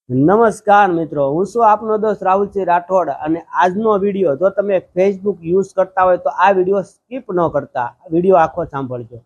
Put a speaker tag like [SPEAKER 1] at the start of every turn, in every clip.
[SPEAKER 1] નમસ્કાર મિત્રો, હું છું આપનો દોસ્ત રાહુલસિંહ રાઠોડ અને આજનો વિડીયો જો તમે ફેસબુક યુઝ કરતા હોય તો આ વિડીયો સ્કીપ ન કરતા, વિડીયો આખો સાંભળજો.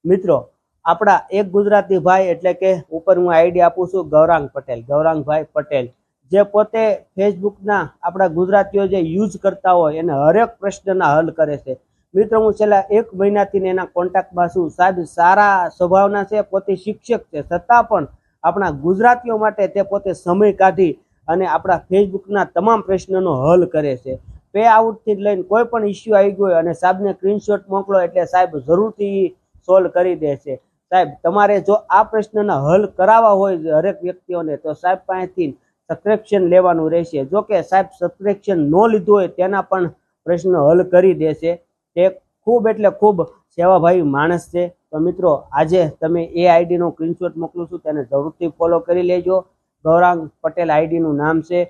[SPEAKER 1] મિત્રો, આપણા એક ગુજરાતી ભાઈ એટલે કે ઉપર હું આઈડી આપું છું ગૌરાંગભાઈ પટેલ, જે પોતે ફેસબુકના આપણા ગુજરાતીઓ જે યુઝ કરતા હોય એને હરેક પ્રશ્નના હલ કરે છે. મિત્રો, હું છેલ્લા 1 મહિનાથી એના કોન્ટેક્ટમાં છું. સાહેબ સારા સ્વભાવના છે, પોતે શિક્ષક છે, છતાં પણ આપણા ગુજરાતીઓ માટે તે પોતે સમય કાઢી અને આપણા ફેસબુકના તમામ પ્રશ્નોનો હલ કરે છે. પે આઉટથી લઈને કોઈ પણ ઇસ્યુ આવી ગયો અને સાહેબને સ્ક્રીનશોટ મોકલો એટલે સાહેબ જરૂરથી સોલ્વ કરી દે છે. સાહેબ, તમારે જો આ પ્રશ્નના હલ કરાવવા હોય હરેક વ્યક્તિઓને તો સાહેબ પાસેથી સબસ્ક્રિપ્શન લેવાનું રહેશે. જો કે સાહેબ સબસ્ક્રિપ્શન ન લીધું હોય તેના પણ પ્રશ્નો હલ કરી દેશે. તે ખૂબ એટલે ખૂબ સેવાભાવી માણસ છે. તો મિત્રો, આજે તમે એ આઈડીનો સ્ક્રીનશોટ મોકલું છું તેને જરૂરથી ફોલો કરી લેજો. ગૌરાંગ પટેલ આઈડીનું નામ છે.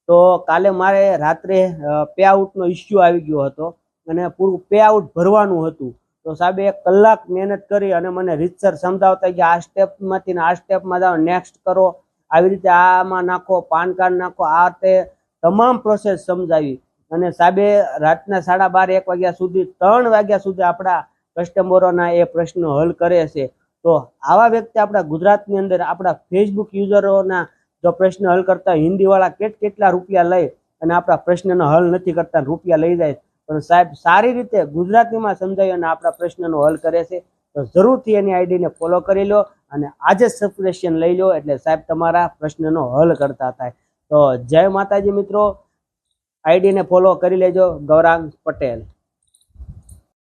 [SPEAKER 1] તો કાલે મારે રાત્રે પે આઉટનો ઇસ્યુ આવી ગયો હતો અને પૂરું પે આઉટ ભરવાનું હતું. તો સાહેબે 1 કલાક મહેનત કરી અને મને રીતસર સમજાવતા કે આ સ્ટેપમાંથી આ સ્ટેપમાં જાઓ, નેક્સ્ટ કરો, આવી રીતે આમાં નાખો, પાન કાર્ડ નાખો, આ તે તમામ પ્રોસેસ સમજાવી અને સાહેબે રાતના 12:30 1 વાગ્યા સુધી 3 વાગ્યા સુધી આપણા કસ્ટમરોના એ પ્રશ્નો હલ કરે છે. તો આવા વ્યક્તિ આપણા ગુજરાતની અંદર આપણા ફેસબુક યુઝરોના જો પ્રશ્ન હલ કરતા હિન્દીવાળા કેટલા રૂપિયા લઈ અને આપણા પ્રશ્નનો હલ નથી કરતા, રૂપિયા લઈ જાય, પણ સાહેબ સારી રીતે ગુજરાતીમાં સમજાવી અને આપણા પ્રશ્નનો હલ કરે છે. તો જરૂરથી એની આઈડીને ફોલો કરી લો અને આજે જ સબસ્ક્રિપ્શન લઈ લો એટલે સાહેબ તમારા પ્રશ્નનો હલ કરતા થાય. તો જય માતાજી મિત્રો, આઈડીને ફોલો કરી લેજો. ગૌરાંગ પટેલ.